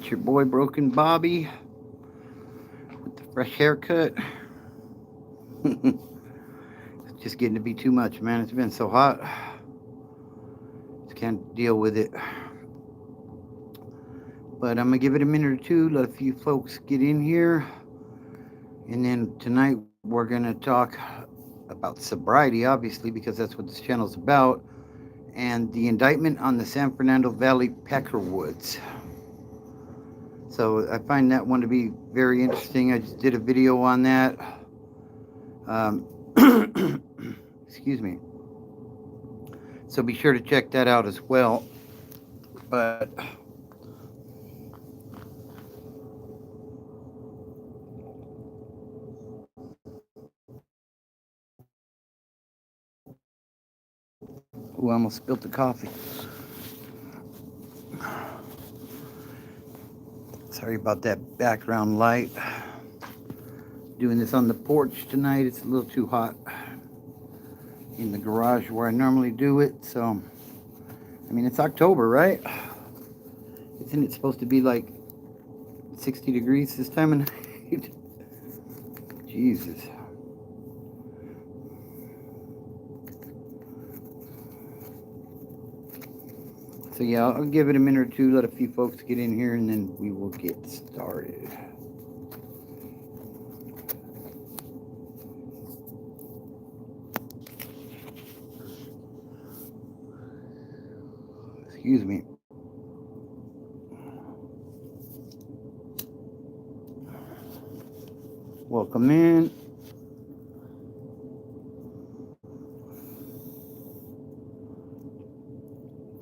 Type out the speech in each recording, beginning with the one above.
It's your boy Broken Bobby with the fresh haircut. It's just getting to be too much, man. It's been so hot. Just can't deal with it. But I'm gonna give it a minute or two, let a few folks get in here, and then tonight we're gonna talk about sobriety, obviously, because that's what this channel's about, and the indictment on the San Fernando Valley Peckerwoods. So I find that one to be very interesting. I just did a video on that. Um, excuse me. So be sure to check that out as well. But ooh, I almost spilled the coffee. Sorry about that background light. Doing this on the porch tonight. It's a little too hot in the garage where I normally do it. So, I mean, it's October, right? Isn't it supposed to be like 60 degrees this time of night? Jesus. So yeah, I'll give it a minute or two, let a few folks get in here, and then we will get started. Excuse me. Welcome in.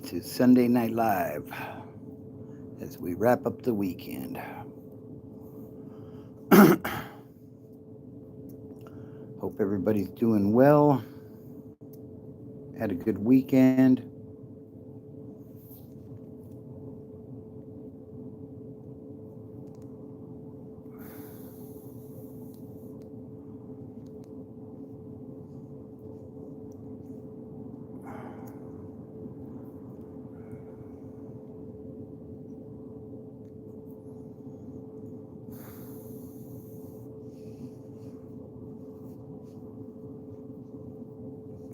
To Sunday Night Live as we wrap up the weekend. Hope everybody's doing well. Had a good weekend.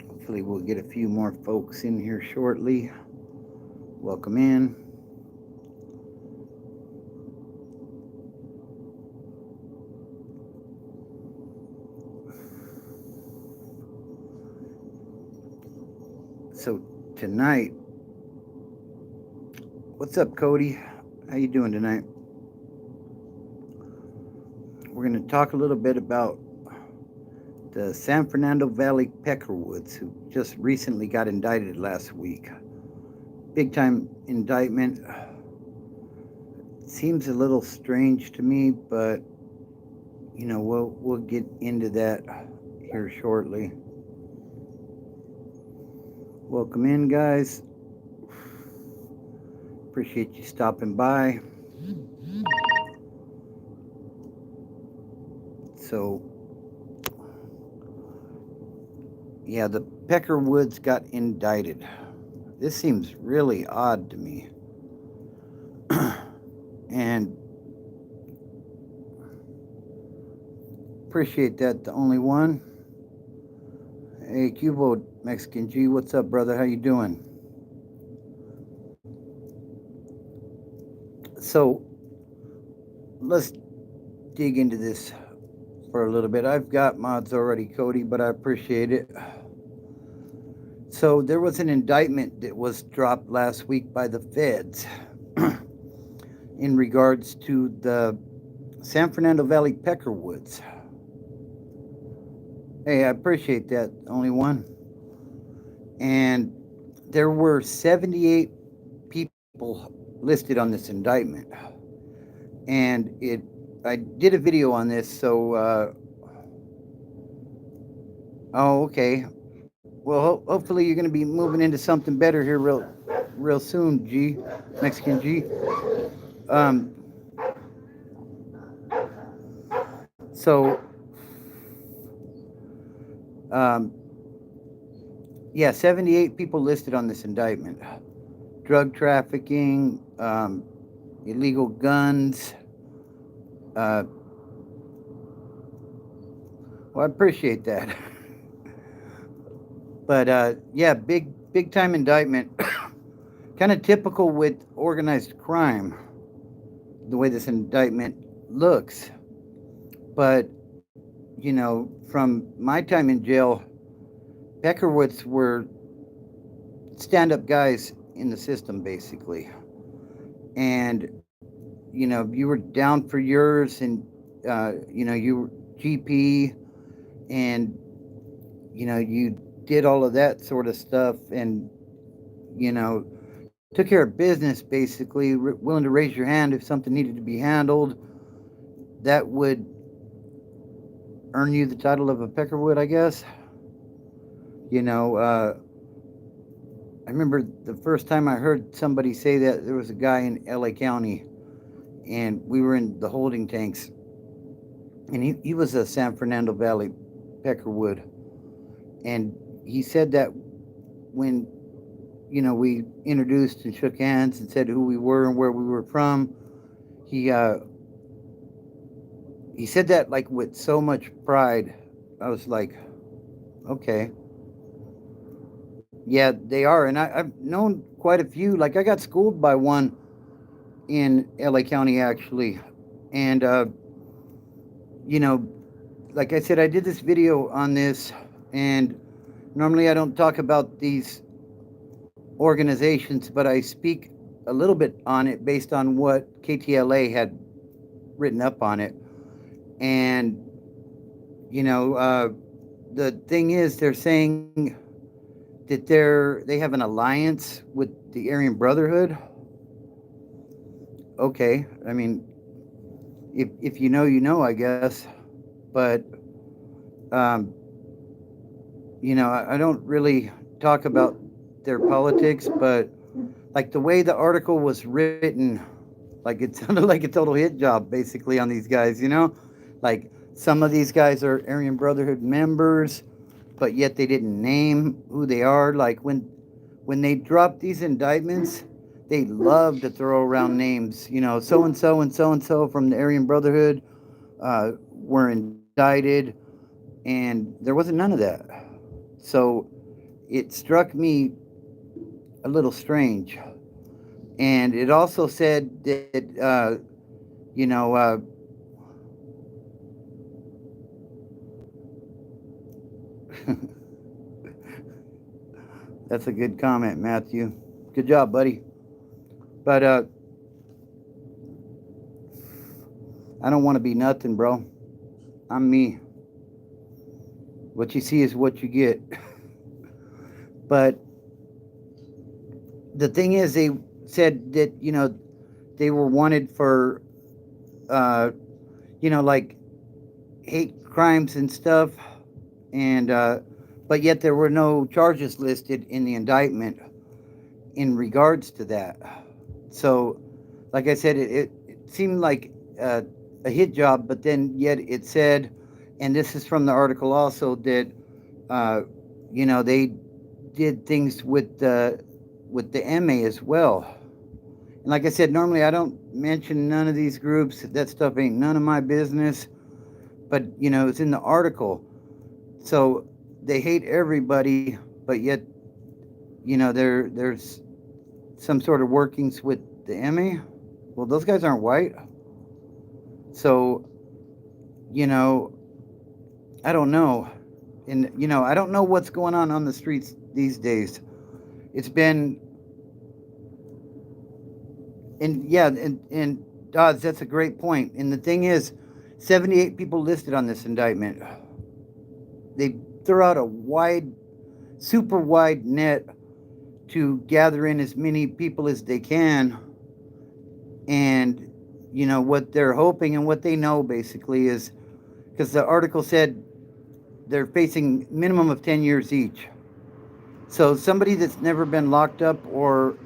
Hopefully we'll get a few more folks in here shortly. Welcome in. So tonight, what's up, Cody? How you doing tonight? We're going to talk a little bit about the San Fernando Valley Peckerwoods, who just recently got indicted last week. Big time indictment. Seems a little strange to me, but you know, we'll get into that here shortly. Welcome in, guys. Appreciate you stopping by. So, yeah, the Peckerwoods got indicted. This seems really odd to me. And appreciate that, the only one. Hey, Cubo Mexican G, what's up, brother? How you doing? So, let's dig into this for a little bit. I've got mods already, Cody, but I appreciate it. So, there was an indictment that was dropped last week by the feds in regards to the San Fernando Valley Peckerwoods. Hey, I appreciate that, only one. And there were 78 people listed on this indictment. And I did a video on this, so oh, okay. Well, hopefully you're going to be moving into something better here real soon, G, Mexican G. So, yeah, 78 people listed on this indictment. Drug trafficking, illegal guns. Well, I appreciate that. But yeah, big time indictment. Kind of typical with organized crime, the way this indictment looks. But, from my time in jail, Peckerwoods were stand up guys in the system, basically. And, you were down for yours, and, you were GP, and, you did all of that sort of stuff, and, you know, took care of business, basically, willing to raise your hand if something needed to be handled. That would earn you the title of a Peckerwood, I guess. You know, I remember the first time I heard somebody say that, there was a guy in LA County, and we were in the holding tanks, and he was a San Fernando Valley Peckerwood. And he said that when, we introduced and shook hands and said who we were and where we were from, he said that like with so much pride. I was like, okay. Yeah, they are. And I've known quite a few. Like, I got schooled by one in LA County, actually. And, you know, like I said, I did this video on this. And normally I don't talk about these organizations, but I speak a little bit on it based on what KTLA had written up on it. And, the thing is, they're saying that they have an alliance with the Aryan Brotherhood. Okay, I mean, if you know, I guess. But I don't really talk about their politics, but like the way the article was written, like it sounded like a total hit job basically on these guys. Like some of these guys are Aryan Brotherhood members, but yet they didn't name who they are. Like when they drop these indictments, they love to throw around names. So and so and so and so from the Aryan Brotherhood were indicted, and there wasn't none of that. So it struck me a little strange. And it also said that, that's a good comment, Matthew. Good job, buddy. But I don't want to be nothing, bro. I'm me. What you see is what you get. But the thing is, they said that, they were wanted for, like hate crimes and stuff. And, but yet there were no charges listed in the indictment in regards to that. So, like I said, it seemed like a hit job, but then yet it said, and this is from the article also, that, they did things with the MA as well. And like I said, normally I don't mention none of these groups. That stuff ain't none of my business. But, it's in the article. So they hate everybody, but yet, there's some sort of workings with the MA. Well, those guys aren't white. So, I don't know. And, I don't know what's going on the streets these days. It's been, and yeah, and Dodds, that's a great point. And the thing is, 78 people listed on this indictment. They throw out a super wide net to gather in as many people as they can. And, what they're hoping and what they know basically is, because the article said they're facing minimum of 10 years each. So somebody that's never been locked up or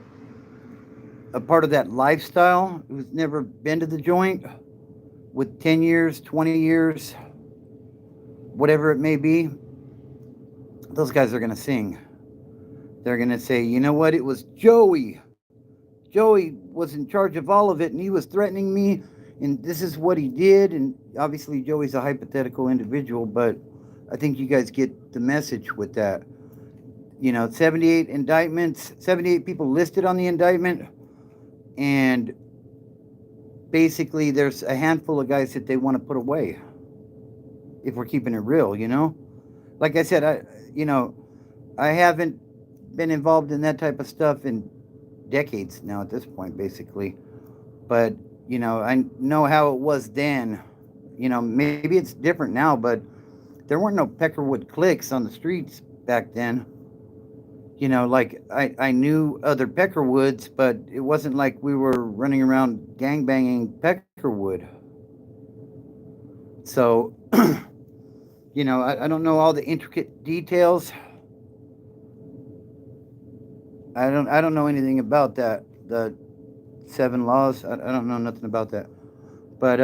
a part of that lifestyle, who's never been to the joint, with 10 years, 20 years, whatever it may be, those guys are going to sing. They're going to say, you know what? It was Joey Joey was in charge of all of it, and he was threatening me, and this is what he did. And obviously, Joey's a hypothetical individual, but I think you guys get the message with that. 78 indictments, 78 people listed on the indictment, and basically there's a handful of guys that they want to put away. If we're keeping it real, like I said, I haven't been involved in that type of stuff in decades now at this point, basically. But I know how it was then. Maybe it's different now, but there weren't no Peckerwood cliques on the streets back then. Like I knew other Peckerwoods, but it wasn't like we were running around gangbanging Peckerwood. So, I don't know all the intricate details. I don't know anything about that. The 7 laws. I don't know nothing about that. But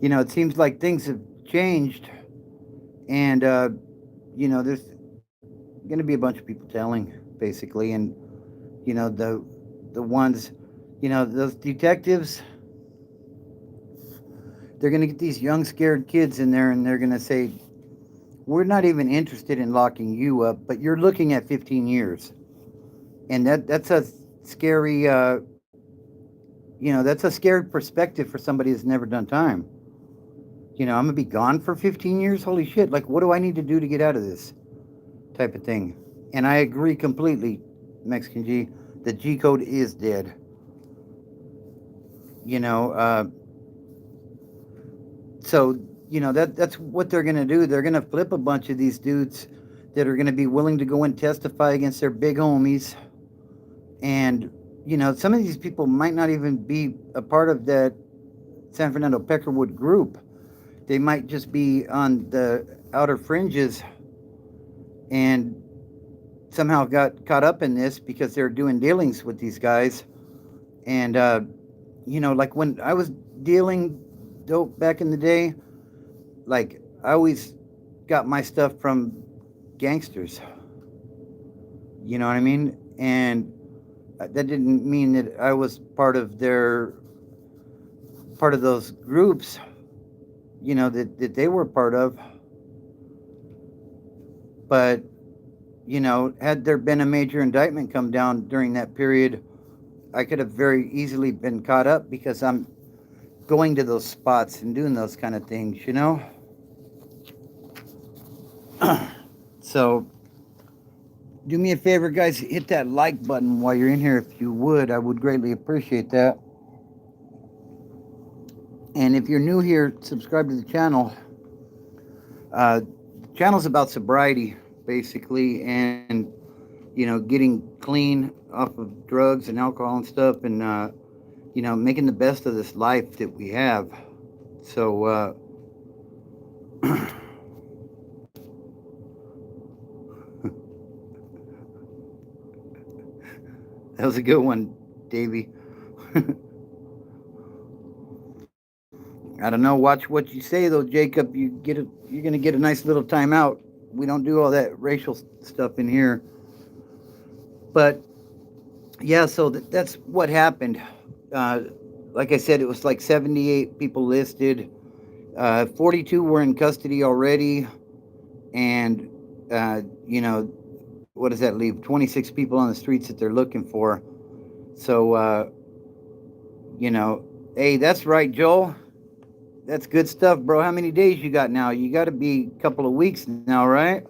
it seems like things have changed, and there's going to be a bunch of people telling, basically, and the ones, those detectives, they're going to get these young scared kids in there, and they're going to say, we're not even interested in locking you up, but you're looking at 15 years, and that's a scary that's a scary perspective for somebody that's never done time. I'm gonna be gone for 15 years. Holy shit! Like, what do I need to do to get out of this type of thing? And I agree completely, Mexican G. The G code is dead. So that's what they're gonna do. They're gonna flip a bunch of these dudes that are gonna be willing to go and testify against their big homies. And some of these people might not even be a part of that San Fernando Peckerwood group. They might just be on the outer fringes and somehow got caught up in this because they're doing dealings with these guys. And, like when I was dealing dope back in the day, like I always got my stuff from gangsters. You know what I mean? And that didn't mean that I was part of those groups, that they were part of. But, had there been a major indictment come down during that period, I could have very easily been caught up because I'm going to those spots and doing those kind of things, So, do me a favor, guys, hit that like button while you're in here if you would. I would greatly appreciate that. And if you're new here, subscribe to the channel. The channel's about sobriety, basically, and, getting clean off of drugs and alcohol and stuff, and, making the best of this life that we have. So, that was a good one, Davey. I don't know. Watch what you say, though, Jacob. You're gonna get a nice little timeout. We don't do all that racial stuff in here. But yeah, so that's what happened. Like I said, it was like 78 people listed. 42 were in custody already, and what does that leave? 26 people on the streets that they're looking for. So hey, that's right, Joel. That's good stuff, bro. How many days you got now? You got to be a couple of weeks now, right?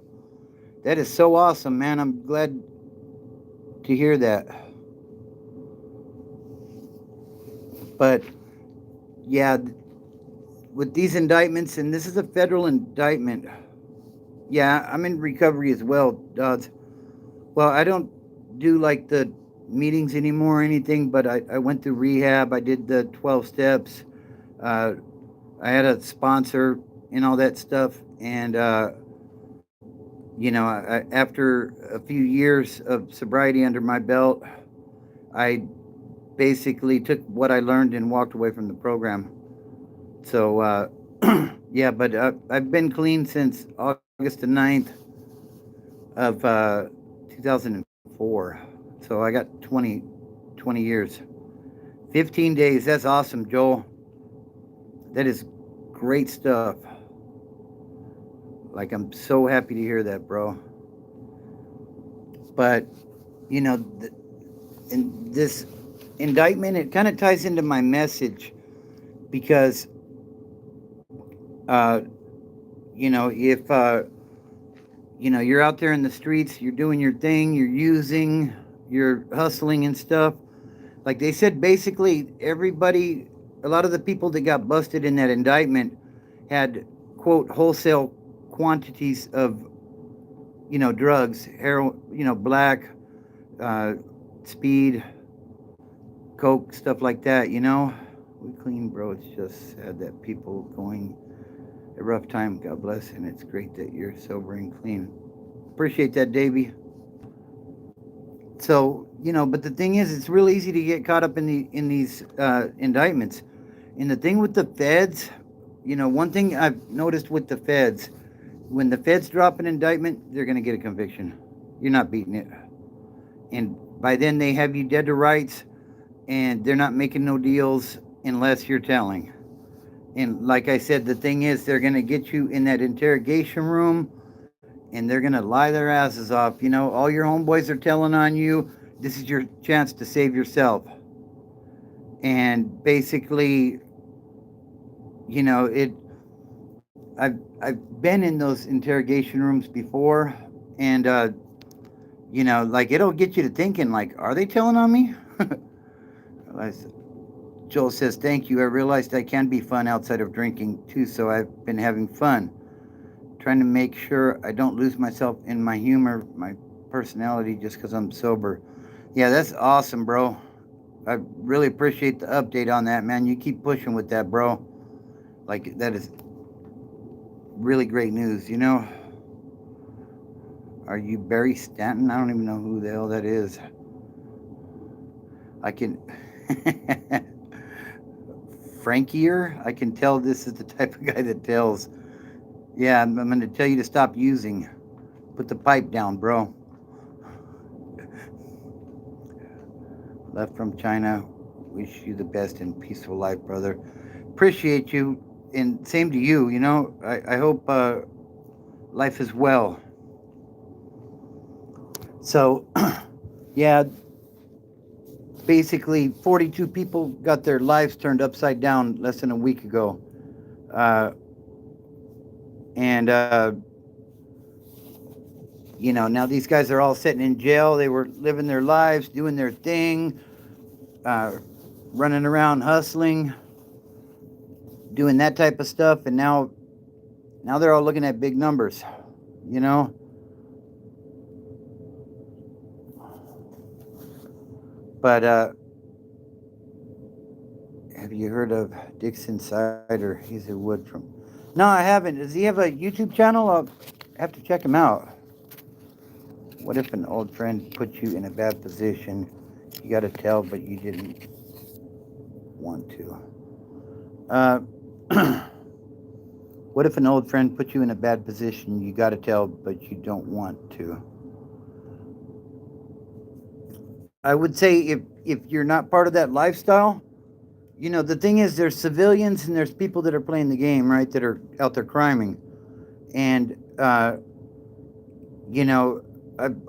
That is so awesome, man. I'm glad to hear that. But yeah, with these indictments, and this is a federal indictment. Yeah, I'm in recovery as well, Dodds. Well, I don't do like the meetings anymore or anything, but I went through rehab. I did the 12 steps. I had a sponsor and all that stuff. And, after a few years of sobriety under my belt, I basically took what I learned and walked away from the program. So, yeah, but I've been clean since August the 9th of 2004. So I got 20 years. 15 days. That's awesome, Joel. That is great stuff. Like, I'm so happy to hear that, bro. But, you know, in this indictment, it kind of ties into my message because, uh, if, you're out there in the streets, you're doing your thing, you're hustling and stuff. Like they said, basically, a lot of the people that got busted in that indictment had, quote, wholesale quantities of, drugs, heroin, black, uh, speed, coke, stuff like that, We clean, bro. It's just sad that people going a rough time. God bless, and it's great that you're sober and clean. Appreciate that, Davey. So, but the thing is, it's real easy to get caught up in these indictments. And the thing with the feds, one thing I've noticed with the feds, when the feds drop an indictment, they're going to get a conviction. You're not beating it. And by then, they have you dead to rights, and they're not making no deals unless you're telling. And like I said, the thing is, they're going to get you in that interrogation room, and they're going to lie their asses off. All your homeboys are telling on you. This is your chance to save yourself. And basically, I've been in those interrogation rooms before, and like, it'll get you to thinking, like, are they telling on me? Joel says, thank you. I realized I can be fun outside of drinking too, so I've been having fun. Trying to make sure I don't lose myself in my humor, my personality, just because I'm sober. Yeah, that's awesome, bro. I really appreciate the update on that, man. You keep pushing with that, bro. Like, that is really great news, Are you Barry Stanton? I don't even know who the hell that is. I can... Frankier? I can tell this is the type of guy that tells. Yeah, I'm going to tell you to stop using. Put the pipe down, bro. Left from China. Wish you the best and peaceful life, brother. Appreciate you. And same to you, I hope life is well. So, yeah, basically 42 people got their lives turned upside down less than a week ago. Now these guys are all sitting in jail. They were living their lives, doing their thing, running around, hustling, doing that type of stuff. And now they're all looking at big numbers, But have you heard of Dixon Cider? He's a wood from... No, I haven't. Does he have a YouTube channel? I'll have to check him out. What if an old friend put you in a bad position? You got to tell, but you didn't want to. What if an old friend put you in a bad position? You got to tell, but you don't want to. I would say if you're not part of that lifestyle, the thing is, there's civilians and there's people that are playing the game, right, that are out there criming. And, I've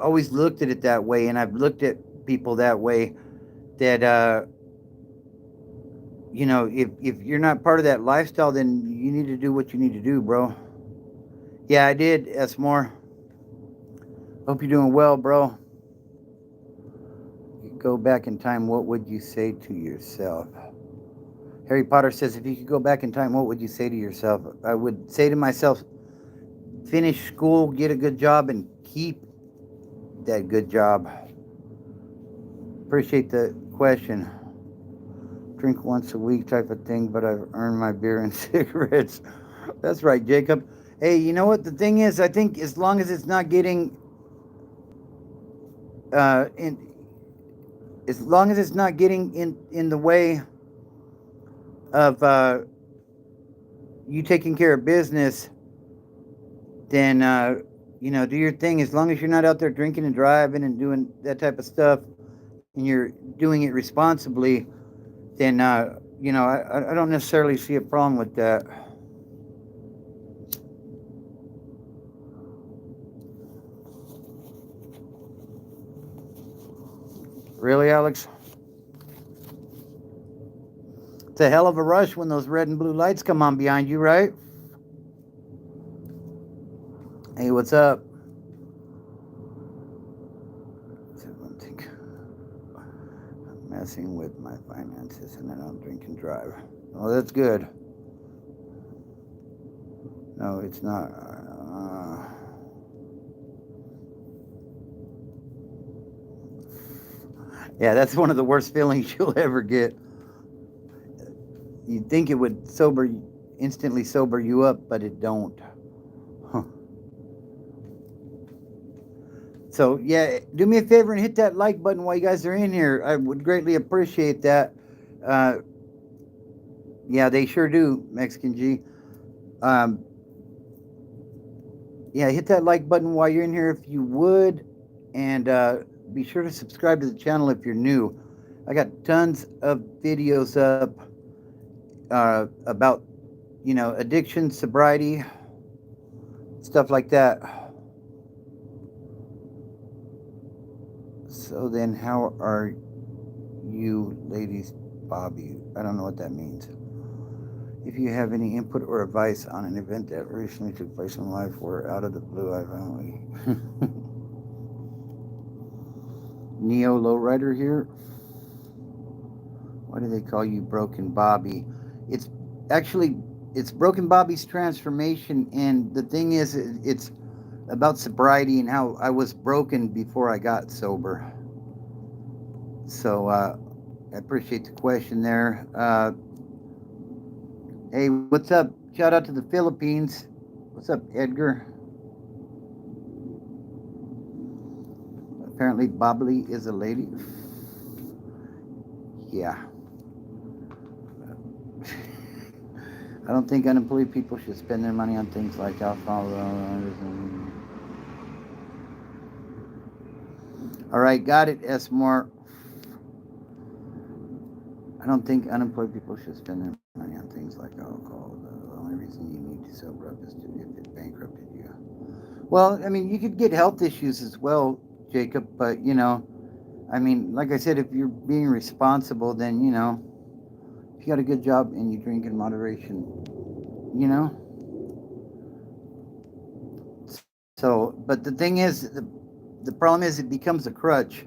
always looked at it that way, and I've looked at people that way, that, if you're not part of that lifestyle, then you need to do what you need to do, bro. Yeah, I did, S. Hope you're doing well, bro. Go back in time, what would you say to yourself? Harry Potter says, if you could go back in time, what would you say to yourself? I would say to myself, finish school, get a good job, and keep that good job. Appreciate the question. Drink once a week type of thing, but I've earned my beer and cigarettes. That's right, Jacob. Hey, you know what? The thing is, I think as long as it's not getting as long as it's not getting in the way of you taking care of business, then do your thing. As long as you're not out there drinking and driving and doing that type of stuff, and you're doing it responsibly, then you know, I don't necessarily see a problem with that. Really, Alex? It's a hell of a rush when those red and blue lights come on behind you, right? Hey, what's up? I think I'm messing with my finances and I don't drink and drive. Oh, that's good. No, it's not. Yeah, that's one of the worst feelings you'll ever get. You'd think it would instantly sober you up, but it don't. Huh. So yeah, do me a favor and hit that like button while you guys are in here. I would greatly appreciate that. Uh, yeah, they sure do, Mexican G. Um, yeah, hit that like button while you're in here if you would, and be sure to subscribe to the channel if you're new. I got tons of videos up about, you know, addiction, sobriety, stuff like that. So then, how are you, ladies, Bobby? I don't know what that means. If you have any input or advice on an event that recently took place in life where out of the blue I finally Neo Lowrider here. Why do they call you Broken Bobby? It's actually it's Broken Bobby's transformation, and the thing is, it's about sobriety and how I was broken before I got sober. So I appreciate the question there. Hey, what's up? Shout out to the Philippines. What's up, Edgar? Apparently, Bobbly is a lady. Yeah. I don't think unemployed people should spend their money on things like alcohol. All right, got it, Esmore. I don't think unemployed people should spend their money on things like alcohol. The only reason you need to sober up is if it bankrupted you. Well, I mean, you could get health issues as well, Jacob, but, you know, I mean, like I said, if you're being responsible, then, you know, if you got a good job and you drink in moderation, you know. So, but the thing is, the problem is it becomes a crutch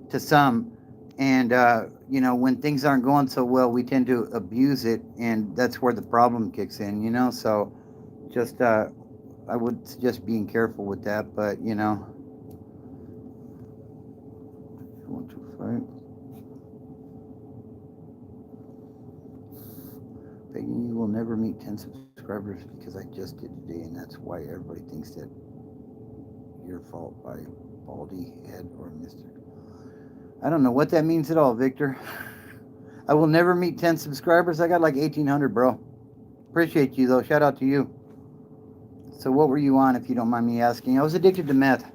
to some. And, you know, when things aren't going so well, we tend to abuse it. And that's where the problem kicks in, you know. So just, I would suggest being careful with that. But, you know, want to fight. Begging you will never meet 10 subscribers because I just did today. And that's why everybody thinks that your fault by Baldy Head or Mr. I don't know what that means at all, Victor. I will never meet 10 subscribers. I got like 1,800, bro. Appreciate you, though. Shout out to you. So what were you on, if you don't mind me asking? I was addicted to meth.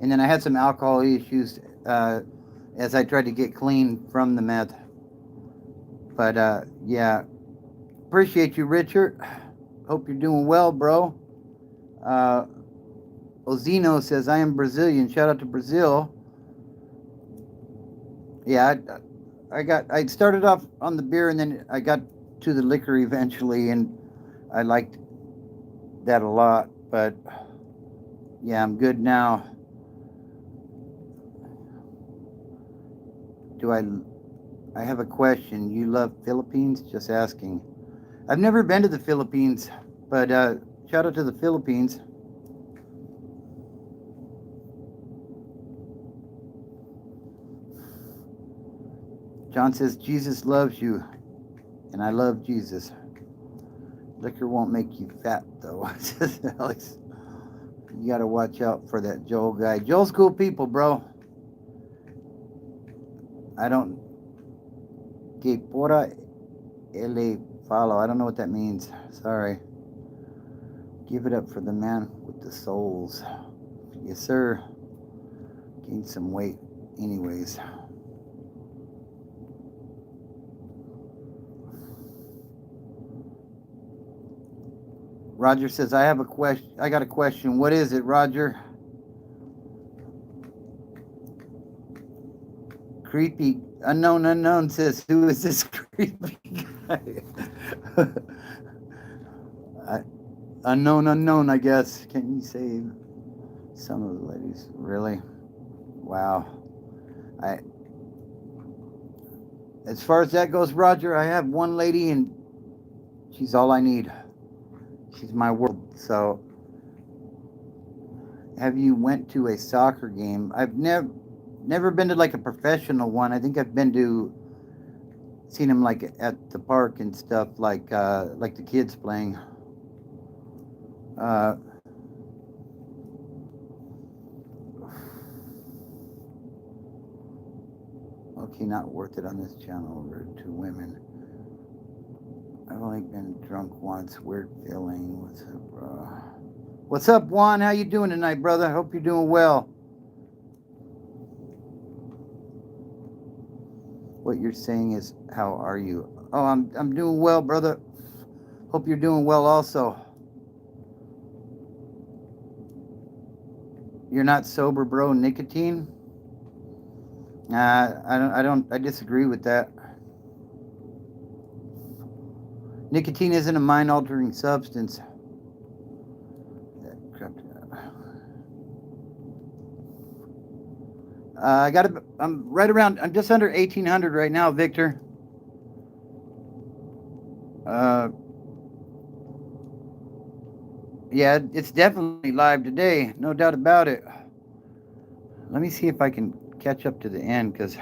And then I had some alcohol issues as I tried to get clean from the meth. But, yeah. Appreciate you, Richard. Hope you're doing well, bro. Ozino says, I am Brazilian. Shout out to Brazil. Yeah, I started off on the beer and then I got to the liquor eventually, and I liked that a lot. But yeah, I'm good now. I have a question. You love Philippines? Just asking. I've never been to the Philippines, but shout out to the Philippines. John says, Jesus loves you, and I love Jesus. Liquor won't make you fat, though, says Alex. You got to watch out for that Joel guy. Joel's cool people, bro. I don't... Que pora ele follow. I don't know what that means. Sorry. Give it up for the man with the souls. Yes, sir. Gained some weight anyways. Roger says, I have a question. I got a question. What is it, Roger? Creepy unknown says, who is this creepy guy? Unknown, I guess. Can you say some of the ladies? Really? Wow. As far as that goes, Roger, I have one lady and she's all I need. She's my world. So, have you went to a soccer game? I've never been to like a professional one. I think I've seen them like at the park and stuff, like the kids playing. Okay, not worth it on this channel. Over 2 women. I've only been drunk once. Weird feeling. What's up, bro? What's up, Juan? How you doing tonight, brother? Hope you're doing well. What you're saying is, how are you? Oh, I'm doing well, brother. Hope you're doing well also. You're not sober, bro. Nicotine? I disagree with that. Nicotine isn't a mind-altering substance. I'm just under 1,800 right now, Victor. Yeah, it's definitely live today, no doubt about it. Let me see if I can catch up to the end, because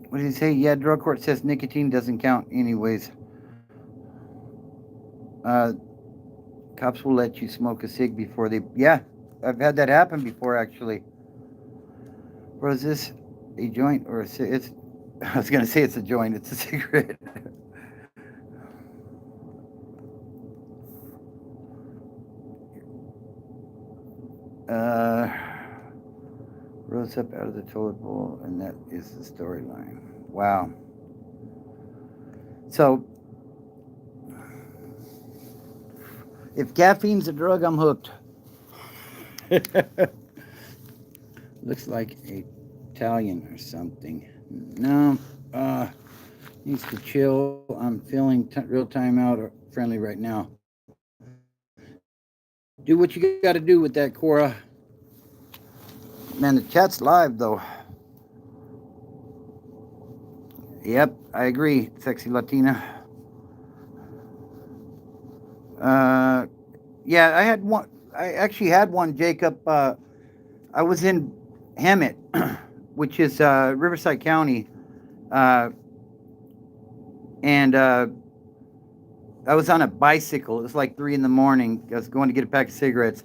what did he say? Yeah, drug court says nicotine doesn't count anyways. Cops will let you smoke a cig before they... Yeah, I've had that happen before, actually. Or is this a joint or a cig? I was going to say it's a joint. It's a cigarette. Rose up out of the toilet bowl, and that is the storyline. Wow. So, if caffeine's a drug, I'm hooked. Looks like Italian or something. No, needs to chill. I'm feeling real timeout or friendly right now. Do what you got to do with that, Cora. Man, the chat's live, though. Yep, I agree, sexy Latina. Yeah, I actually had one, Jacob. I was in Hemet, which is Riverside County, and I was on a bicycle. It was like 3 a.m. I was going to get a pack of cigarettes,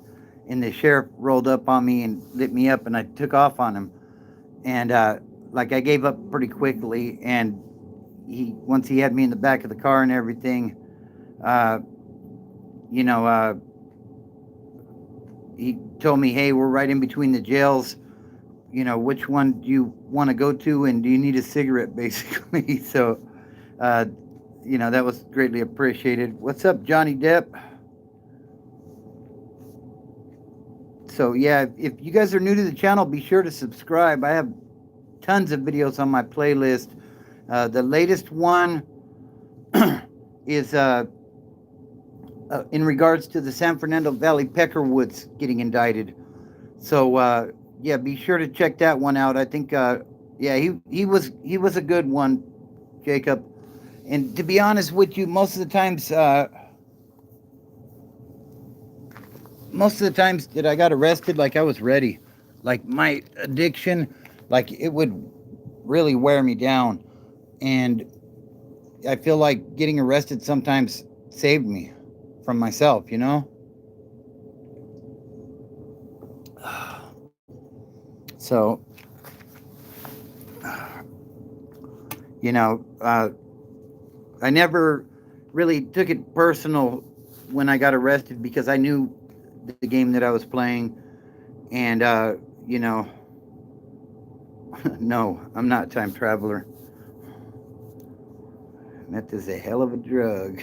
and the sheriff rolled up on me and lit me up, and I took off on him. And I gave up pretty quickly, and once he had me in the back of the car and everything, he told me, hey, we're right in between the jails. Which one do you want to go to, and do you need a cigarette, basically? So, that was greatly appreciated. What's up, Johnny Depp? So, yeah, if you guys are new to the channel, be sure to subscribe. I have tons of videos on my playlist. The latest one is in regards to the San Fernando Valley Peckerwoods getting indicted. So, yeah, be sure to check that one out. I think, he was a good one, Jacob. And to be honest with you, most of the times that I got arrested, like, I was ready. Like, my addiction, like, it would really wear me down. And I feel like getting arrested sometimes saved me from myself, So, I never really took it personal when I got arrested, because I knew the game that I was playing. And, no, I'm not a time traveler. Meth is a hell of a drug.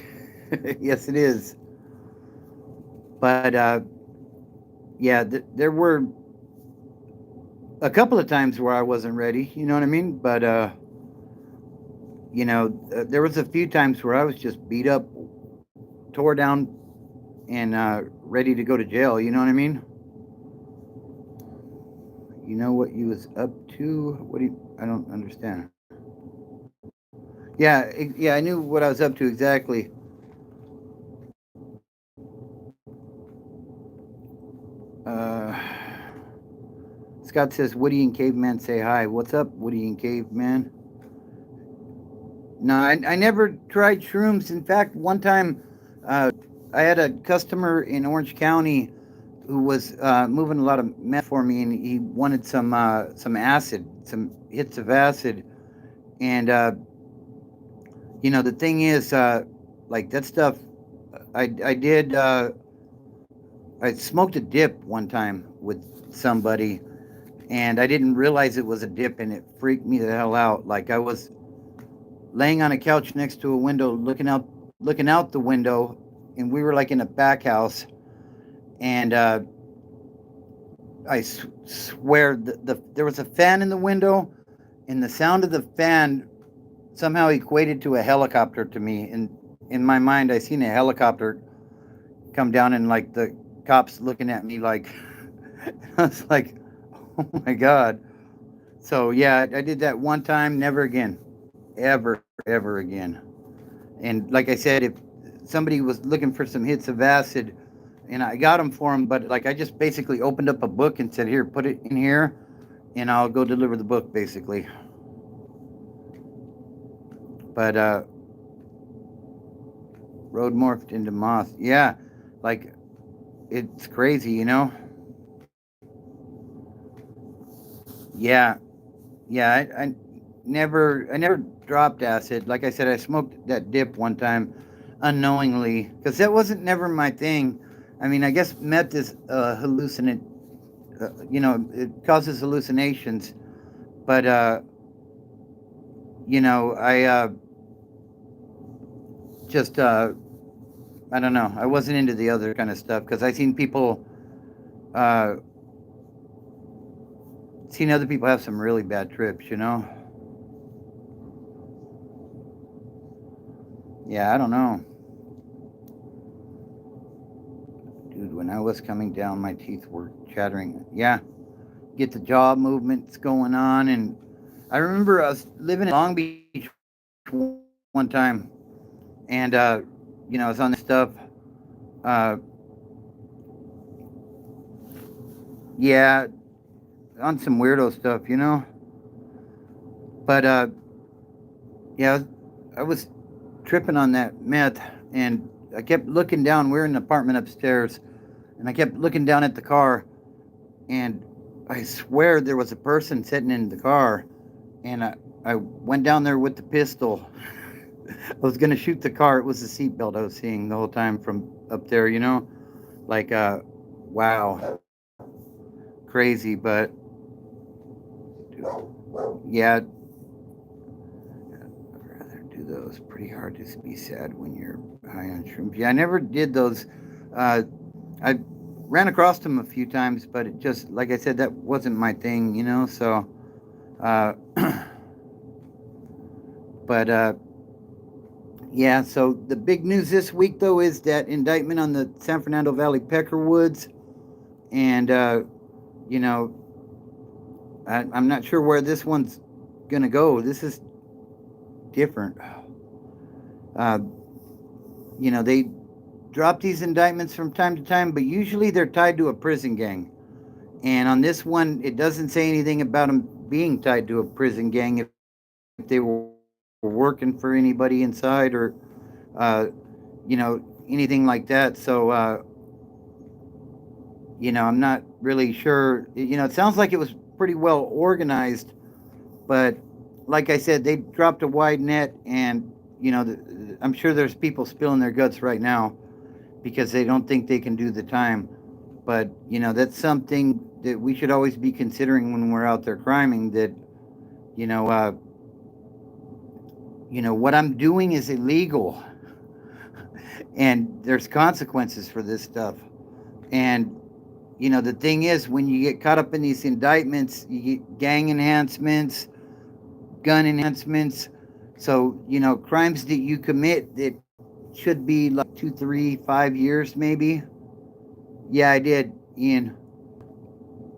Yes, it is. But yeah, there were a couple of times where I wasn't ready. You know what I mean? But there was a few times where I was just beat up, tore down, and ready to go to jail. You know what I mean? You know what you was up to? What do you? I don't understand. Yeah, yeah, I knew what I was up to exactly. Uh, Scott says, Woody and Caveman say hi. What's up, Woody and Caveman? No, I never tried shrooms. In fact, one time I had a customer in Orange County who was moving a lot of meth for me, and he wanted some acid, some hits of acid. And the thing is, like that stuff, I did. I smoked a dip one time with somebody, and I didn't realize it was a dip, and it freaked me the hell out. Like I was laying on a couch next to a window, looking out the window, and we were like in a back house, and I swear there was a fan in the window, and the sound of the fan somehow equated to a helicopter to me. And in my mind, I seen a helicopter come down, and like the cops looking at me like I was like, oh my god. So yeah, I did that one time, never again, ever again. And like I said, if somebody was looking for some hits of acid, and I got them for them, but like I just basically opened up a book and said, "Here, put it in here, and I'll go deliver the book," basically. But road morphed into moth. Yeah, like it's crazy, you know. Yeah, yeah. I never dropped acid. Like I said, I smoked that dip one time, unknowingly, because that wasn't never my thing. I mean, I guess meth is hallucinant. It causes hallucinations. But I just I don't know. I wasn't into the other kind of stuff because I uh, seen other people have some really bad trips. Yeah, I don't know, dude. When I was coming down, my teeth were chattering. Yeah, get the jaw movements going on, and I remember I was living in Long Beach one time, and I was on this stuff. Uh, yeah, on some weirdo stuff. But yeah, I was tripping on that meth, and I kept looking down. We're in an apartment upstairs, and I kept looking down at the car, and I swear there was a person sitting in the car, and I went down there with the pistol. I was gonna shoot the car. It was the seatbelt I was seeing the whole time from up there. Like wow, crazy, but yeah, I'd rather do those. Pretty hard to be sad when you're high on shrooms. Yeah, I never did those. I ran across them a few times, but it just, like I said, that wasn't my thing. So, uh, but yeah. So the big news this week, though, is that indictment on the San Fernando Valley Peckerwoods, and you know, I'm not sure where this one's gonna go. This is different. Uh, they drop these indictments from time to time, but usually they're tied to a prison gang. And on this one, it doesn't say anything about them being tied to a prison gang if they were working for anybody inside or, uh, anything like that. So, I'm not really sure. It sounds like it was pretty well organized, but like I said, they dropped a wide net, and, I'm sure there's people spilling their guts right now because they don't think they can do the time. But that's something that we should always be considering when we're out there criming. That you know, uh, what I'm doing is illegal, And there's consequences for this stuff. And the thing is, when you get caught up in these indictments, you get gang enhancements, gun enhancements. So, crimes that you commit that should be like 2, 3, 5 years maybe. Yeah, I did, Ian.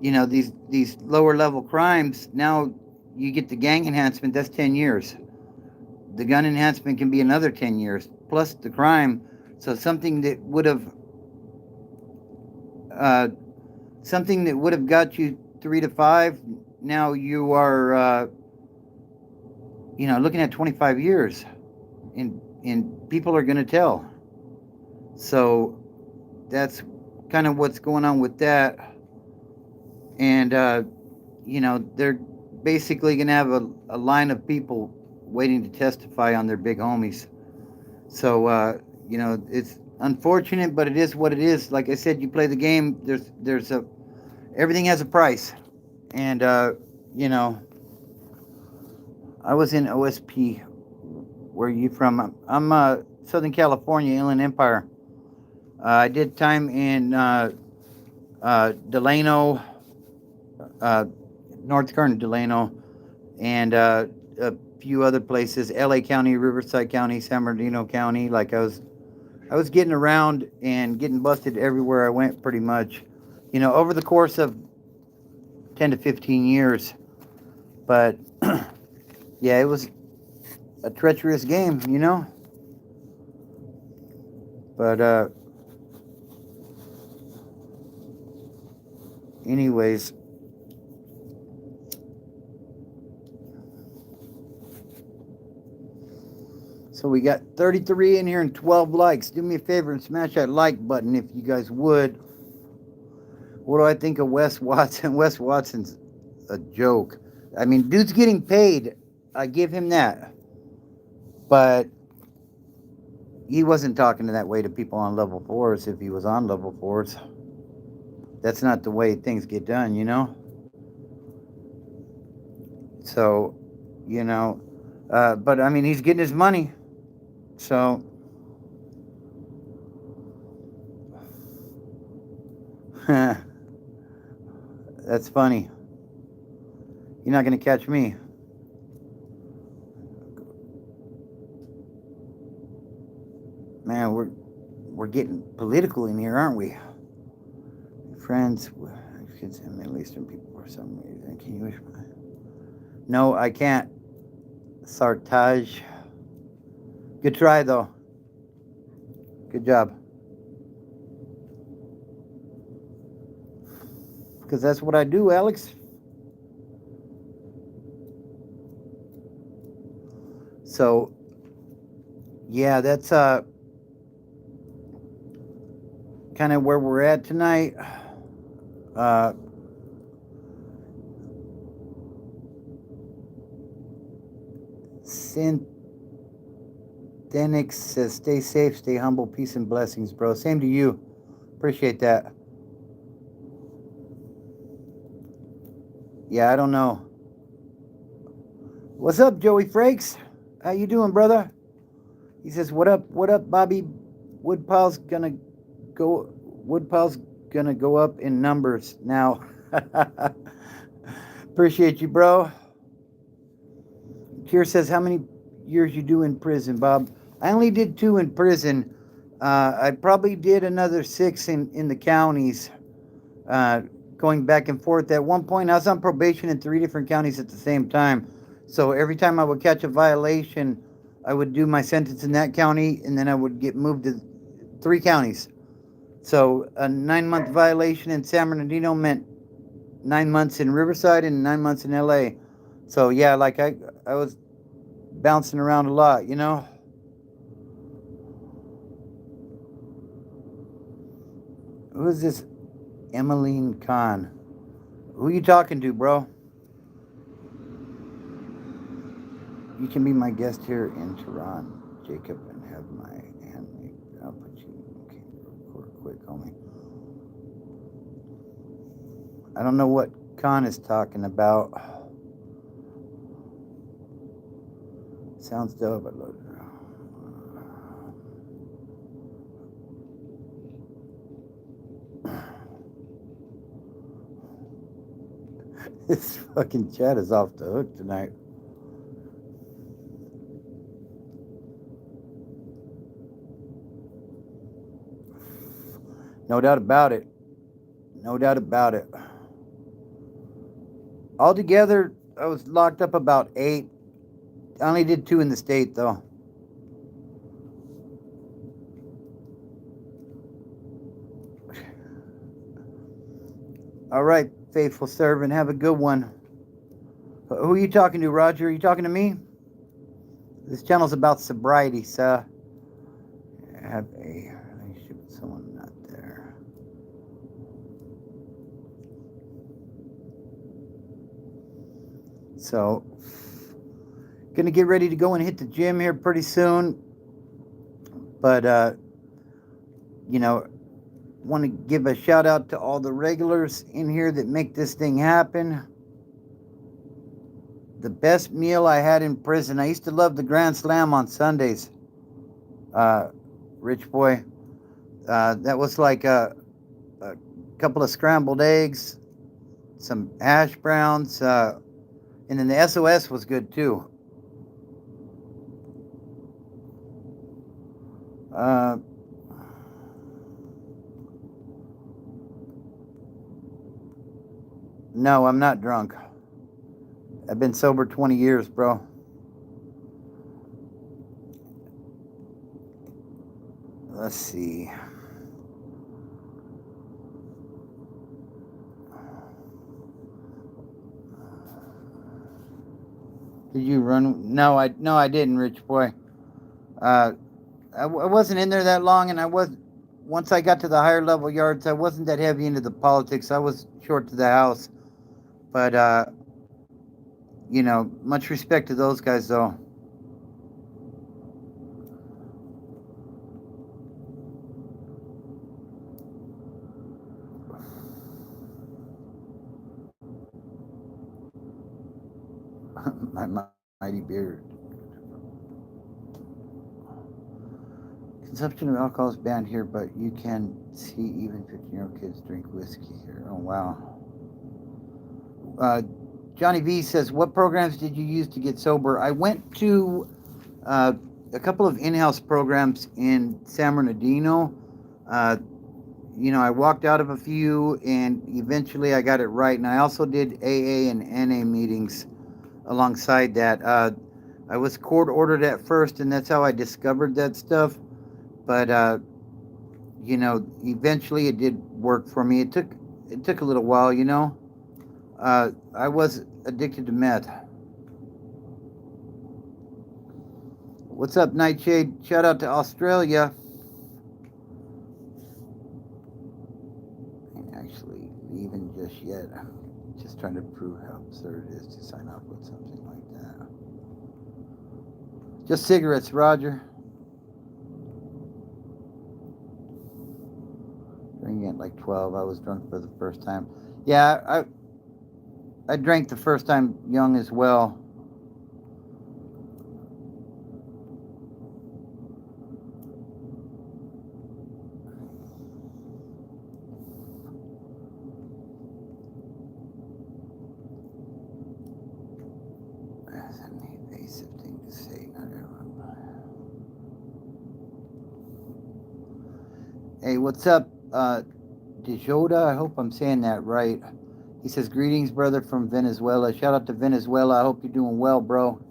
These lower level crimes, now you get the gang enhancement, that's 10 years. The gun enhancement can be another 10 years, plus the crime. So uh, something that would have got you 3 to 5, now you are, looking at 25 years, and people are going to tell. So that's kind of what's going on with that. And, they're basically going to have a line of people waiting to testify on their big homies. So, it's unfortunate, but it is what it is. Like I said, you play the game, everything has a price. And, I was in OSP. Where are you from? I'm Southern California, Inland Empire. I did time in Delano, North Carolina, Delano, and a few other places: LA County, Riverside County, San Bernardino County. Like I was getting around and getting busted everywhere I went, pretty much. Over the course of 10 to 15 years. But yeah, it was a treacherous game, But anyways. So we got 33 in here and 12 likes. Do me a favor and smash that like button if you guys would. What do I think of Wes Watson? Wes Watson's a joke. I mean, dude's getting paid. I give him that. But he wasn't talking that way to people on level 4s if he was on level 4s. That's not the way things get done, So, but I mean, he's getting his money. So, that's funny. You're not going to catch me. Man, we're getting political in here, aren't we? Friends, kids and Middle Eastern people for some reason. Can you wish my... No, I can't. Sartaj. Good try, though. Good job. Because that's what I do, Alex. So, yeah, that's kind of where we're at tonight. Synthenics says, stay safe, stay humble, peace and blessings, bro. Same to you. Appreciate that. Yeah, I don't know. What's up, Joey Frakes? How you doing, brother? He says, what up, Bobby? Woodpile's gonna go up in numbers now. Appreciate you, bro. Kier says, how many years you do in prison, Bob? I only did 2 in prison. I probably did another 6 in the counties, going back and forth. At one point, I was on probation in 3 different counties at the same time. So every time I would catch a violation, I would do my sentence in that county, and then I would get moved to 3 counties. So a 9-month violation in San Bernardino meant 9 months in Riverside and 9 months in LA. So yeah, like I was bouncing around a lot, Who is this Emmeline Khan? Who you talking to, bro? You can be my guest here in Tehran, Jacob, and have my handmade. I'll put you. Okay, real quick, homie. I don't know what Khan is talking about. Sounds dope. This fucking chat is off the hook tonight. No doubt about it. No doubt about it. Altogether, I was locked up about 8. I only did 2 in the state, though. All right, faithful servant. Have a good one. Who are you talking to, Roger? Are you talking to me? This channel's about sobriety, so I have a relationship with someone not there. So, gonna get ready to go and hit the gym here pretty soon. But, you know, want to give a shout out to all the regulars in here that make this thing happen. The best meal I had in prison. I used to love the Grand Slam on Sundays. Rich boy. That was like a couple of scrambled eggs, some hash browns, and then the SOS was good too. No, I'm not drunk. I've been sober 20 years, bro. Let's see. Did you run? No, I didn't, Rich boy. I wasn't in there that long, and once I got to the higher level yards, I wasn't that heavy into the politics. I was short to the house. But, you know, much respect to those guys, though. My mighty beard. Consumption of alcohol is banned here, but you can see even 15-year-old kids drink whiskey here. Oh, wow. Johnny V says, what programs did you use to get sober? I went to a couple of in-house programs in San Bernardino. You know, I walked out of a few, and eventually I got it right. And I also did AA and NA meetings alongside that. I was court ordered at first, and that's how I discovered that stuff. But, you know, eventually it did work for me. It took a little while, you know. I was addicted to meth. What's up, Nightshade? Shout out to Australia. I ain't actually leaving just yet. I'm just trying to prove how absurd it is to sign off with something like that. Just cigarettes, Roger. Drinking at like 12. I was drunk for the first time. Yeah, I drank the first time young as well. That's an evasive thing to say, not everyone. Hey, what's up, Dijoda? I hope I'm saying that right. He says, greetings, brother, from Venezuela. Shout out to Venezuela. I hope you're doing well, bro.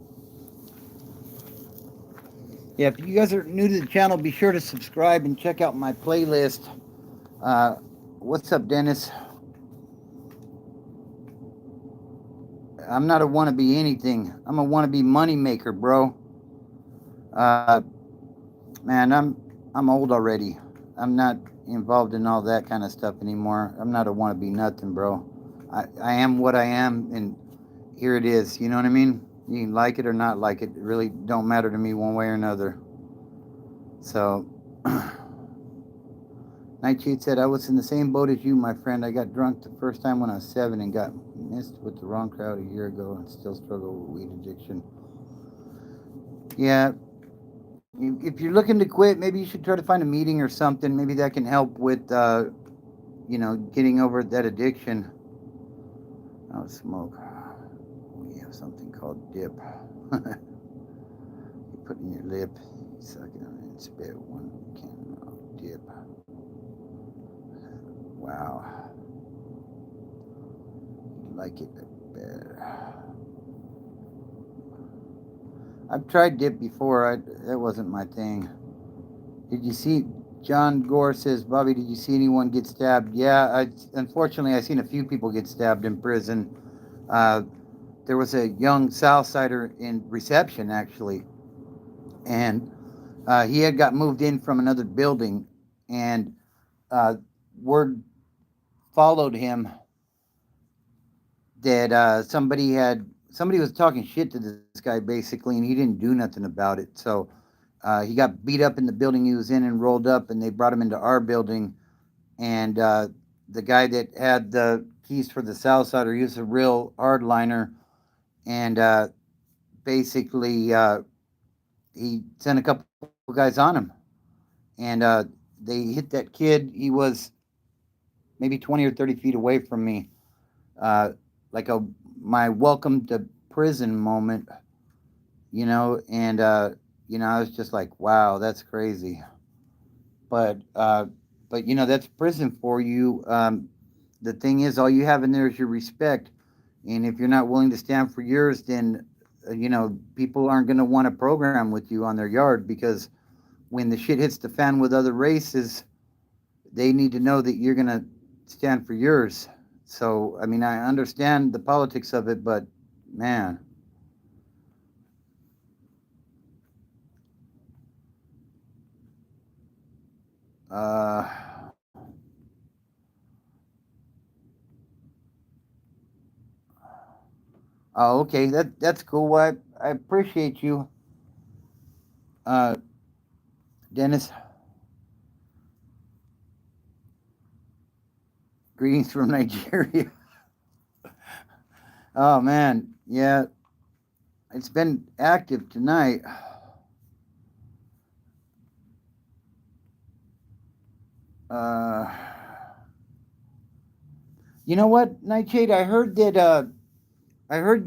Yeah, if you guys are new to the channel, be sure to subscribe and check out my playlist. What's up, Dennis? I'm not a wannabe anything. I'm a wannabe money maker, bro. Man, I'm old already. I'm not involved in all that kind of stuff anymore. I'm not a wannabe nothing, bro. I am what I am, and here it is. You know what I mean? You can like it or not like it. It really don't matter to me one way or another. So, Nightshade said, I was in the same boat as you, my friend. I got drunk the first time when I was 7 and got missed with the wrong crowd a year ago and still struggle with weed addiction. Yeah. If you're looking to quit, maybe you should try to find a meeting or something. Maybe that can help with, you know, getting over that addiction. I'll smoke. We have something called dip. You put in your lip, you suck it on and spit one can of dip. Wow. You like it better. I've tried dip before. That wasn't my thing. Did you see? John Gore says, Bobby, did you see anyone get stabbed? Yeah, unfortunately, I've seen a few people get stabbed in prison. There was a young Southsider in reception, actually, and he had got moved in from another building, and word followed him that somebody was talking shit to this guy basically, and he didn't do nothing about it. So he got beat up in the building he was in and rolled up, and they brought him into our building. And the guy that had the keys for the Southsider, he was a real hardliner, and basically he sent a couple guys on him, and they hit that kid. He was maybe 20 or 30 feet away from me, uh, like my welcome to prison moment, and I was just like, wow, that's crazy. But that's prison for you. The thing is, all you have in there is your respect, and if you're not willing to stand for yours, then people aren't going to want to program with you on their yard, because when the shit hits the fan with other races, they need to know that you're going to stand for yours. So, I mean, I understand the politics of it, but man. Uh, oh, okay. That's cool. Well, I appreciate you, uh, Dennis. Greetings from Nigeria. Oh man, yeah, it's been active tonight. Uh, you know what, Nightshade? I heard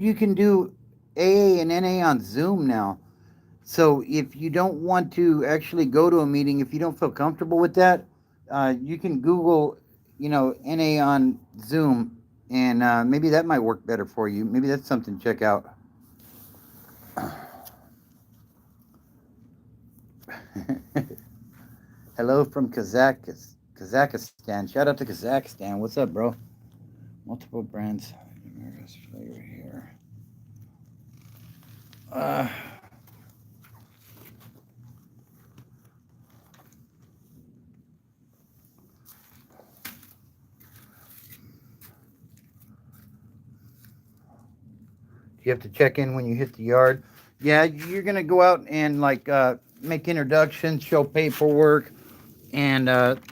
you can do AA and NA on Zoom now. So if you don't want to actually go to a meeting, if you don't feel comfortable with that, you can Google, NA on Zoom, and maybe that might work better for you. Maybe that's something to check out. Hello from Kazakhstan. Shout out to Kazakhstan. What's up, bro? Multiple brands. Flavor here. You have to check in when you hit the yard. Yeah, you're gonna go out and make introductions, show paperwork, and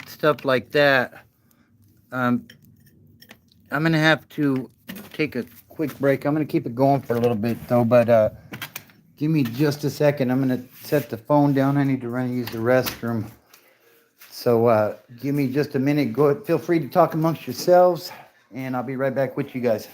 stuff like that. Um, I'm gonna have to take a quick break. I'm gonna keep it going for a little bit though, but give me just a second. I'm gonna set the phone down. I need to run and use the restroom. So give me just a minute. Go. Feel free to talk amongst yourselves, and I'll be right back with you guys.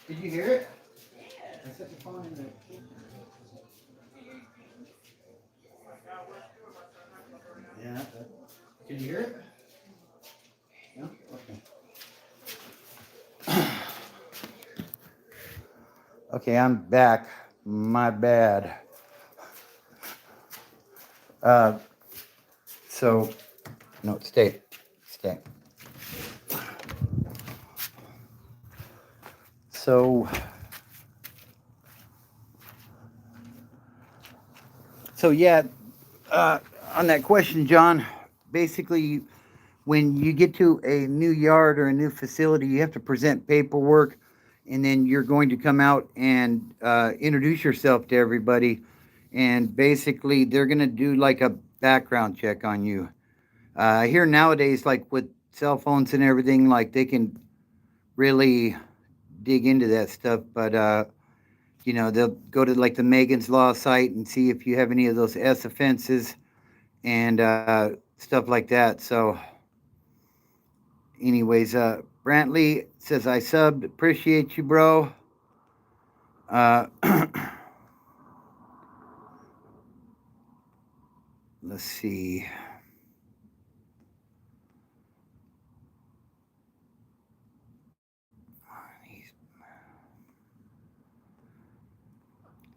Did you hear it? Yeah. I set the phone in the. Yeah. Did you hear it? No? Okay. Okay, I'm back. My bad. Uh, so, no, stay. Stay. So, So yeah, on that question, John, basically, when you get to a new yard or a new facility, you have to present paperwork, and then you're going to come out and introduce yourself to everybody. And basically, they're going to do like a background check on you. Here nowadays, like with cell phones and everything, like they can really dig into that stuff. But they'll go to like the Megan's Law site and see if you have any of those S offenses and stuff like that. So, anyways, Brantley says I subbed. Appreciate you, bro. Uh, let's see.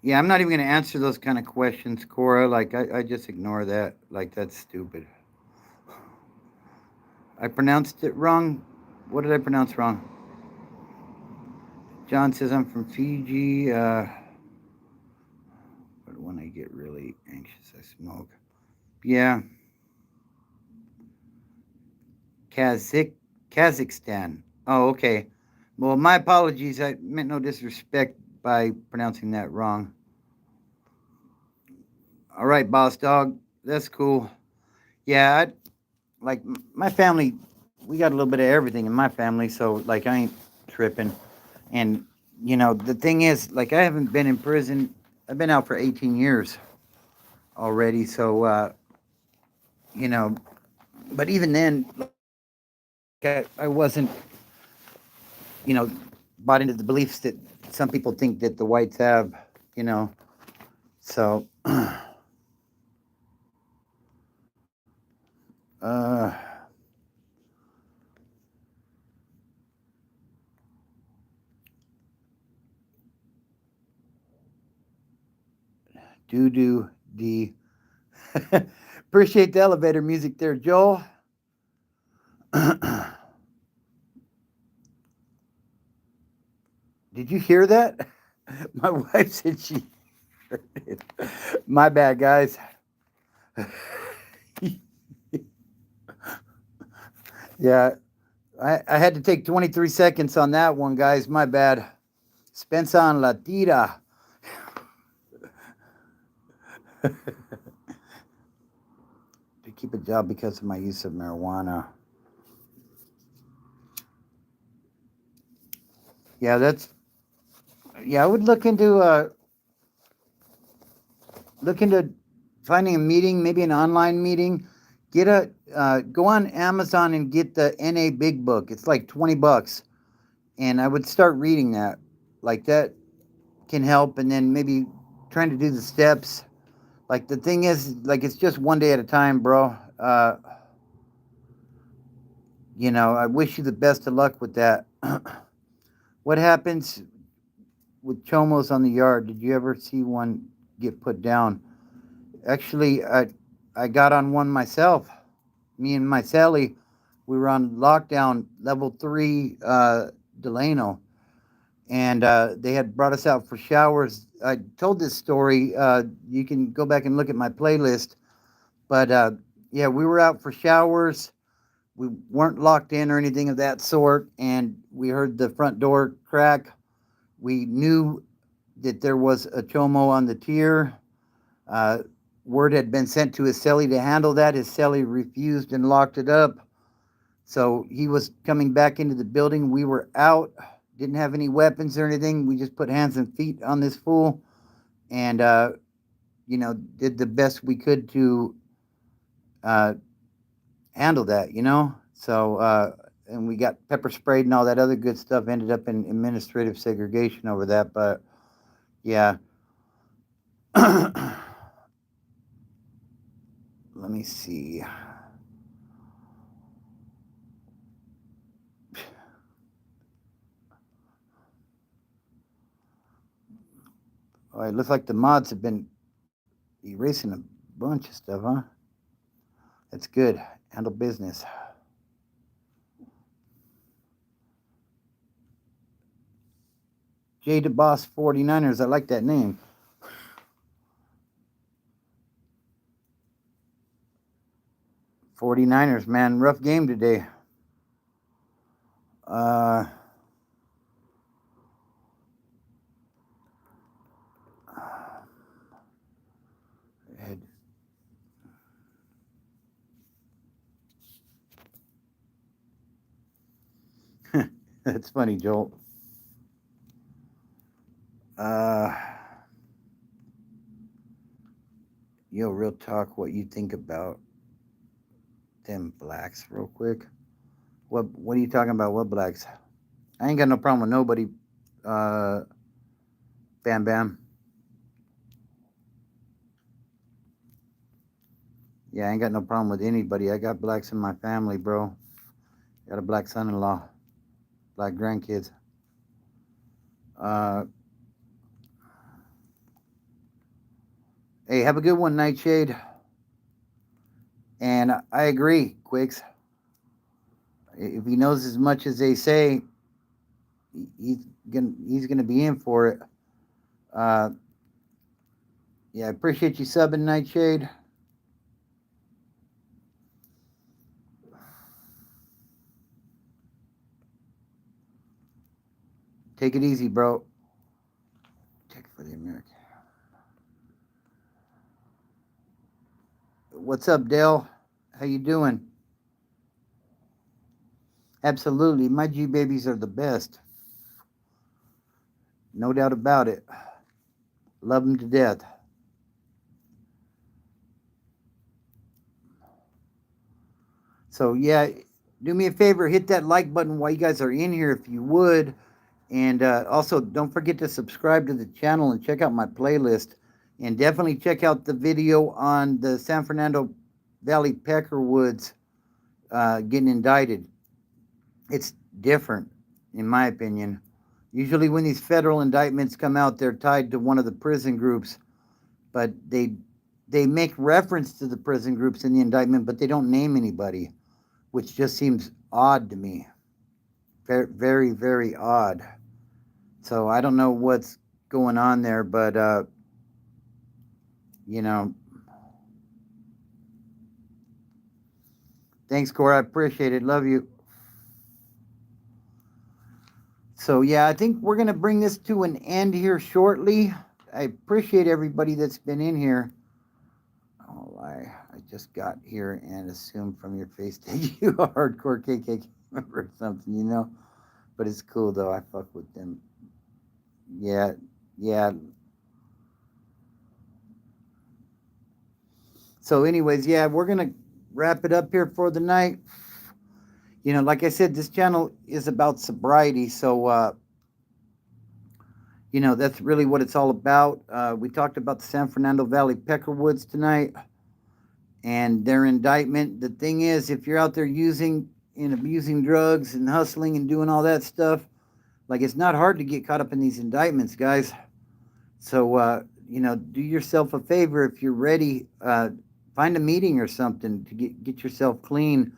Yeah, I'm not even going to answer those kind of questions, Cora. Like, I just ignore that. Like, that's stupid. I pronounced it wrong. What did I pronounce wrong? John says I'm from Fiji. But when I get really anxious, I smoke. Yeah, Kazik, Kazakhstan. Oh, okay. Well, my apologies. I meant no disrespect by pronouncing that wrong. All right, boss dog. That's cool. Yeah, like my family, we got a little bit of everything in my family, so like I ain't tripping. And the thing is, like I haven't been in prison. I've been out for 18 years already, so you know. But even then, like I wasn't, you know, bought into the beliefs that some people think that the whites have, you know. So, uh, do the appreciate the elevator music there, Joel. Did you hear that? My wife said she heard it. My bad, guys. Yeah, I had to take 23 seconds on that one, guys. My bad. Spence on La Tira. To keep a job because of my use of marijuana. Yeah, I would look into finding a meeting, maybe an online meeting. Go on Amazon and get the NA Big Book. It's like $20, and I would start reading that. Like that can help, and then maybe trying to do the steps. Like the thing is, like it's just one day at a time, bro. I wish you the best of luck with that. What happens with chomos on the yard? Did you ever see one get put down? Actually, I got on one myself. Me and my Sally, we were on lockdown level 3 Delano, and they had brought us out for showers. I told this story. You can go back and look at my playlist. But yeah, we were out for showers. We weren't locked in or anything of that sort, and we heard the front door crack. We knew that there was a chomo on the tier. Uh, Word had been sent to his cellie to handle that. His cellie refused and locked it up. So he was coming back into the building. We were out, didn't have any weapons or anything. We just put hands and feet on this fool and, did the best we could to uh, handle that. So, and we got pepper sprayed and all that other good stuff. Ended up in administrative segregation over that. But yeah. Let me see. Oh, it looks like the mods have been erasing a bunch of stuff, huh? That's good. Handle business. J DeBoss 49ers. I like that name. 49ers, man, rough game today. Uh, That's funny, Joel. Uh, yo, real talk, what you think about them blacks, real quick? What are you talking about? What blacks? I ain't got no problem with nobody. Uh, Bam Bam. Yeah, I ain't got no problem with anybody. I got blacks in my family, bro. Got a black son-in-law, black grandkids. Uh, hey, have a good one, Nightshade. And I agree, Quicks. If he knows as much as they say, he's gonna be in for it. Uh, yeah, I appreciate you subbing, Nightshade. Take it easy, bro. Check for the American. What's up, Dale? How you doing? Absolutely, my G babies are the best. No doubt about it. Love them to death. So yeah, do me a favor, hit that like button while you guys are in here if you would. And also, don't forget to subscribe to the channel and check out my playlist. And definitely check out the video on the San Fernando Valley Peckerwoods getting indicted. It's different, in my opinion. Usually when these federal indictments come out, they're tied to one of the prison groups. But they make reference to the prison groups in the indictment, but they don't name anybody, which just seems odd to me. Very, very, very odd. So I don't know what's going on there, but you know, thanks, Cora. I appreciate it. Love you. So yeah, I think we're gonna bring this to an end here shortly. I appreciate everybody that's been in here. Oh, I just got here and assumed from your face that you are hardcore KKK member or something, you know. But it's cool though. I fuck with them. Yeah, yeah. So, anyways, yeah, we're gonna wrap it up here for the night. You know, like I said, this channel is about sobriety, so you know that's really what it's all about. We talked about the San Fernando Valley Peckerwoods tonight and their indictment. The thing is, if you're out there using and abusing drugs and hustling and doing all that stuff, like it's not hard to get caught up in these indictments, guys. So you know, do yourself a favor if you're ready. Find a meeting or something to get yourself clean,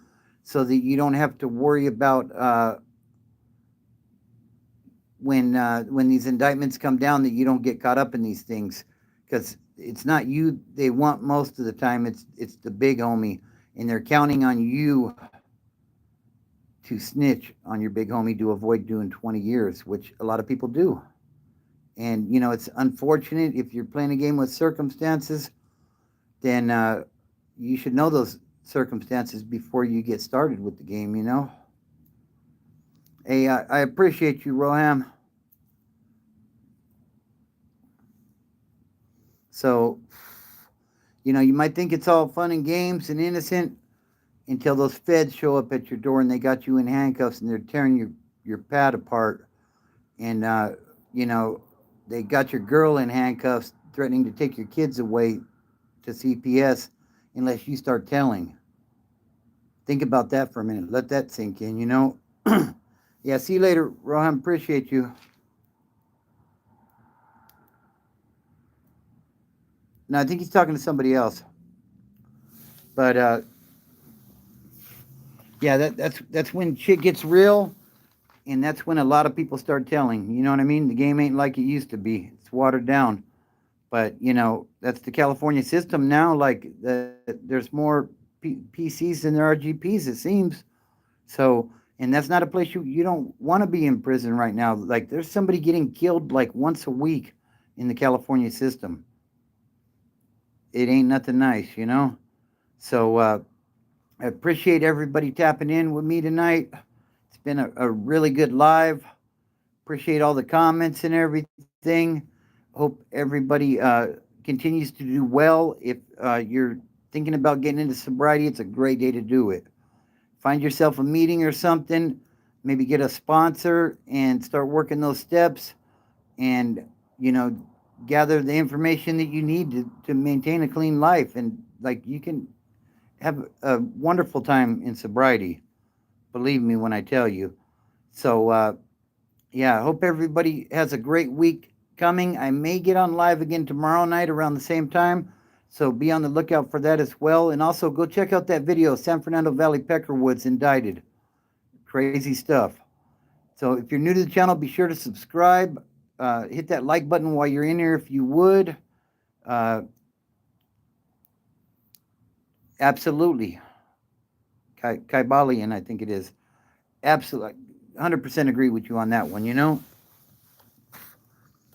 so that you don't have to worry about when these indictments come down, that you don't get caught up in these things, because it's not you they want most of the time. It's the big homie, and they're counting on you to snitch on your big homie to avoid doing 20 years, which a lot of people do. And you know, it's unfortunate. If you're playing a game with circumstances, then you should know those circumstances before you get started with the game, you know. Hey, I appreciate you, Roham. So, you know, you might think it's all fun and games and innocent until those feds show up at your door and they got you in handcuffs and they're tearing your pad apart. And, you know, they got your girl in handcuffs, threatening to take your kids away to CPS unless you start telling. Think about that for a minute. Let that sink in, you know. Yeah, see you later, Rohan. Appreciate you. No, I think he's talking to somebody else. But yeah, that's when shit gets real, and that's when a lot of people start telling. You know what I mean? The game ain't like it used to be. It's watered down. But you know, that's the California system now. Like there's more PCs than there are GPs, it seems. So, and that's not a place you don't want to be in prison right now. Like, there's somebody getting killed like once a week in the California system. It ain't nothing nice, you know? So, I appreciate everybody tapping in with me tonight. It's been a really good live. Appreciate all the comments and everything. Hope everybody continues to do well. If you're thinking about getting into sobriety, it's a great day to do it. Find yourself a meeting or something, maybe get a sponsor and start working those steps and, you know, gather the information that you need to maintain a clean life. And, like, you can have a wonderful time in sobriety. Believe me when I tell you. So, yeah, I hope everybody has a great week coming. I may get on live again tomorrow night around the same time. So be on the lookout for that as well. And also go check out that video, San Fernando Valley Peckerwoods Indicted. Crazy stuff. So if you're new to the channel, be sure to subscribe. Hit that like button while you're in here if you would. Absolutely. Kaibalian, I think it is. Absolutely. 100% agree with you on that one, you know?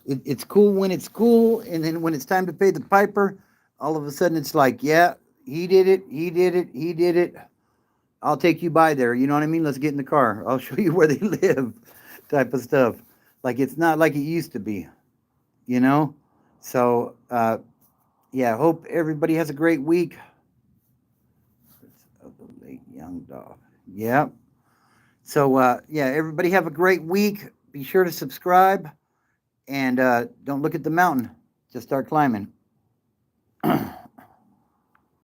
It's cool when it's cool, and then when it's time to pay the piper, all of a sudden it's like, yeah, he did it, he did it, he did it. I'll take you by there, you know what I mean? Let's get in the car. I'll show you where they live, type of stuff. Like, it's not like it used to be, you know? So, yeah, hope everybody has a great week. Of the late young dog. Yeah. So, yeah, everybody have a great week. Be sure to subscribe. And don't look at the mountain. Just start climbing.